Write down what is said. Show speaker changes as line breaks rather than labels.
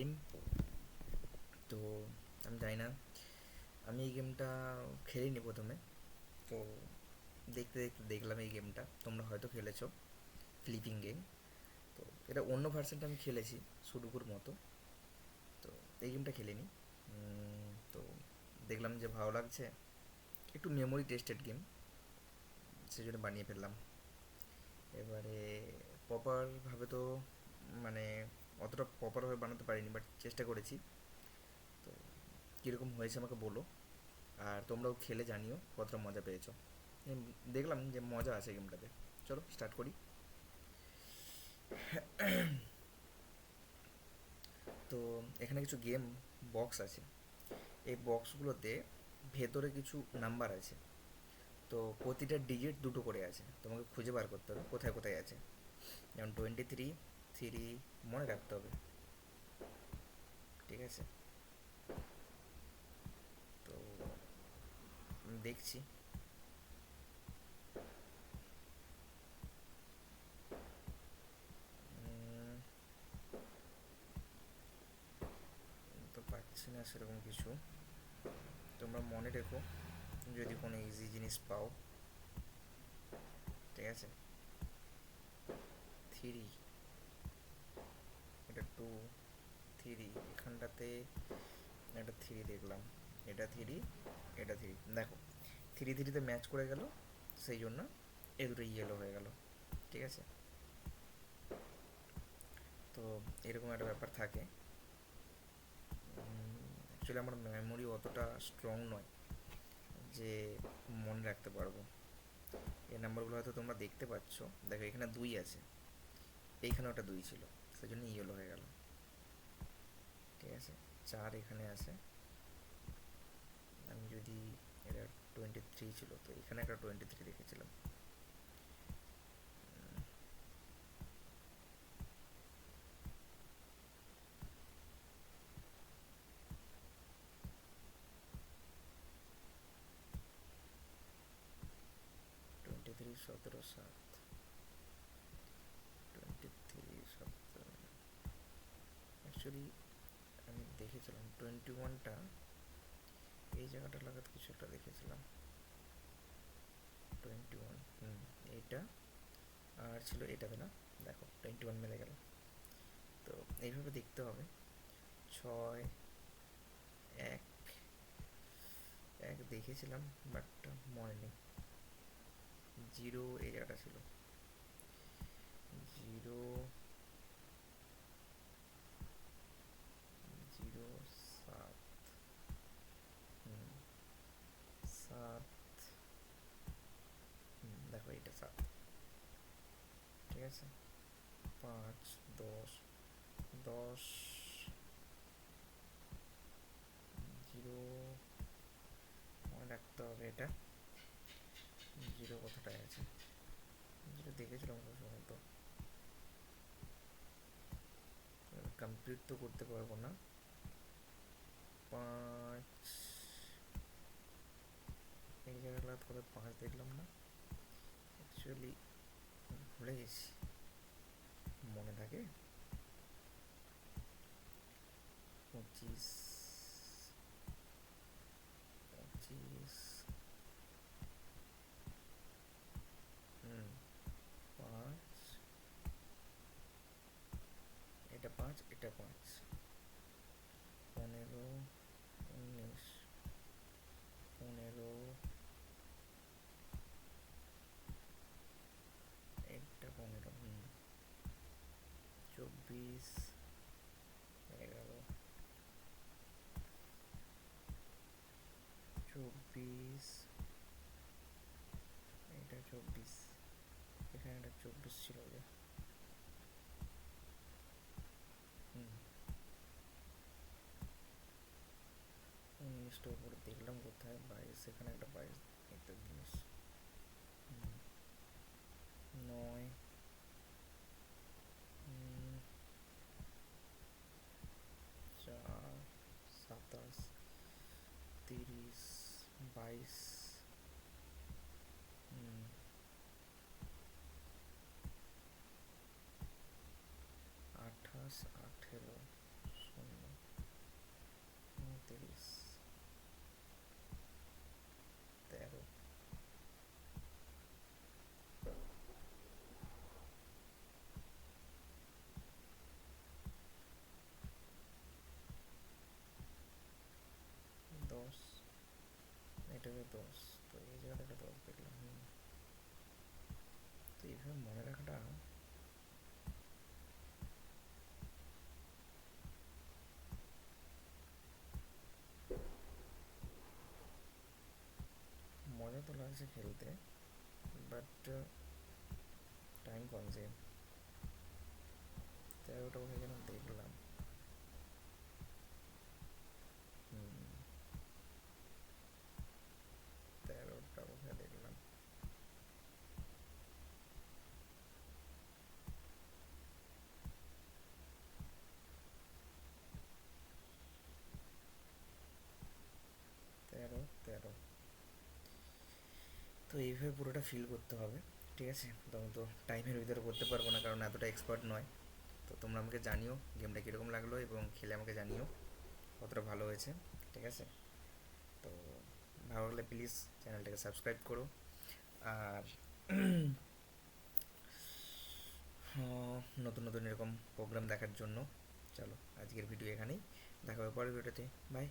Game. তো আমি জানি না, আমি এই গেমটা খেলিনি প্রথমে। তো দেখতে দেখতে দেখলাম এই গেমটা, তোমরা হয়তো খেলেছো, ফ্লিপিং গেম। তো এটা অন্য ভার্সনটা আমি খেলেছি, সুডুকুর মতো। তো এই গেমটা খেলিনি। তো দেখলাম যে ভালো লাগছে, একটু মেমোরি টেস্টেড গেম, সেই জন্য বানিয়ে ফেললাম। এবারে প্রপারভাবে তো মানে অতটা প্রপারভাবে বানাতে পারিনি, বাট চেষ্টা করেছি। তো কীরকম হয়েছে আমাকে বলো, আর তোমরাও খেলে জানিও কতটা মজা পেয়েছো। দেখলাম যে মজা আছে গেমটাতে। চলো স্টার্ট করি। তো এখানে কিছু গেম বক্স আছে। এই বক্সগুলোতে ভেতরে কিছু নাম্বার আছে। তো প্রতিটা ডিজিট দুটো করে আছে, তোমাকে খুঁজে বার করতে হবে কোথায় কোথায় আছে। যেমন 23, থ্রি, মনে রাখতে হবে। ঠিক আছে, তো আমি দেখছি। উম, তো পাচ্ছি না সেরকম কিছু। তোমরা মনে রেখো যদি কোনো ইজি জিনিস পাও। ঠিক আছে, থ্রি, এটা টু, থ্রি, এখানটাতে একটা থ্রি দেখলাম, এটা থ্রি, এটা থ্রি। দেখো, থ্রি থ্রিতে ম্যাচ করে গেল, সেই জন্য এ দুটো ইয়েলো হয়ে গেল। ঠিক আছে, তো এরকম একটা ব্যাপার থাকে। অ্যাকচুয়ালি আমার মেমোরি অতটা স্ট্রং নয় যে মনে রাখতে পারবো। এই নাম্বারগুলো হয়তো তোমরা দেখতে পাচ্ছ। দেখো এখানে দুই আছে, এইখানে ওটা দুই ছিল, সেই জন্য ইয়েলো হয়ে গেল। ঠিক আছে, চার এখানে আছে। আমি যদি, এটা 23 ছিল, তো এখানে একটা 23 দেখেছিলাম। 23, 17, 7, 23, 17। অ্যাকচুয়ালি আমি দেখেছিলাম 21টা, এই জায়গাটা লাগাতে কিছু একটা দেখেছিলাম। 21, এইটা, আর ছিল এটাতে না। দেখো 21 মিলে গেল। তো এইভাবে দেখতে হবে। ছয়, এক, এক দেখেছিলাম, বাট মনে নেই। জিরো এই জায়গাটা ছিল, জিরো, জিরো, সাত, সাত, দেখো এটা সাত। ঠিক আছে, পাঁচ, দশ, দশ, জিরো, মনে রাখতে হবে এটা। জিরো কোথাটায় আছে, জিরো দেখেছিলাম খুব সম্ভবত। কমপ্লিট তো করতে পারবো না। পাঁচ, এই জায়গাটা কোথায় পাঁচ দেখলাম না, অ্যাকচুয়ালি ভুলে গেছি। মনে থাকে, 25, 25, পাঁচ, এটা পাঁচ, এটা পাঁচ, 15, 19, 15, এটা 15, 24, 11, 24, এটা 24, এখানে একটা 24 ছিল যে। হুম 19টা উপরে দেখলাম কোথায়, 22, এখানে একটা 22 একটা জিনিস। নয়, 4, 27, 30, 22, 28, 18, 30, 13, 10, এটাকে 10, তো এই জায়গাটা একটা 10 দেখলাম। তো এইভাবে মনে রাখাটা মজা তো লাগছে খেলতে, বাট টাইম কনজিউম। 13টা বসে যেন দেখলাম। হুম, 13টা বসে দেখলাম। তেরো, 13। তো এইভাবে পুরোটা ফিল করতে হবে, ঠিক আছে? তো আমি তো টাইমের ভিতরে করতে পারবো না, কারণ এতটা এক্সপার্ট নয়। তো তোমরা আমাকে জানিও গেমটা কীরকম লাগলো, এবং খেলে আমাকে জানিও কতটা ভালো হয়েছে, ঠিক আছে? তো ভালো লাগলে প্লিজ চ্যানেলটাকে সাবস্ক্রাইব করো। আর নতুন নতুন এরকম প্রোগ্রাম দেখার জন্য চলো আজকের ভিডিও এখানেই, দেখা হবে পরের ভিডিওতে। বাই।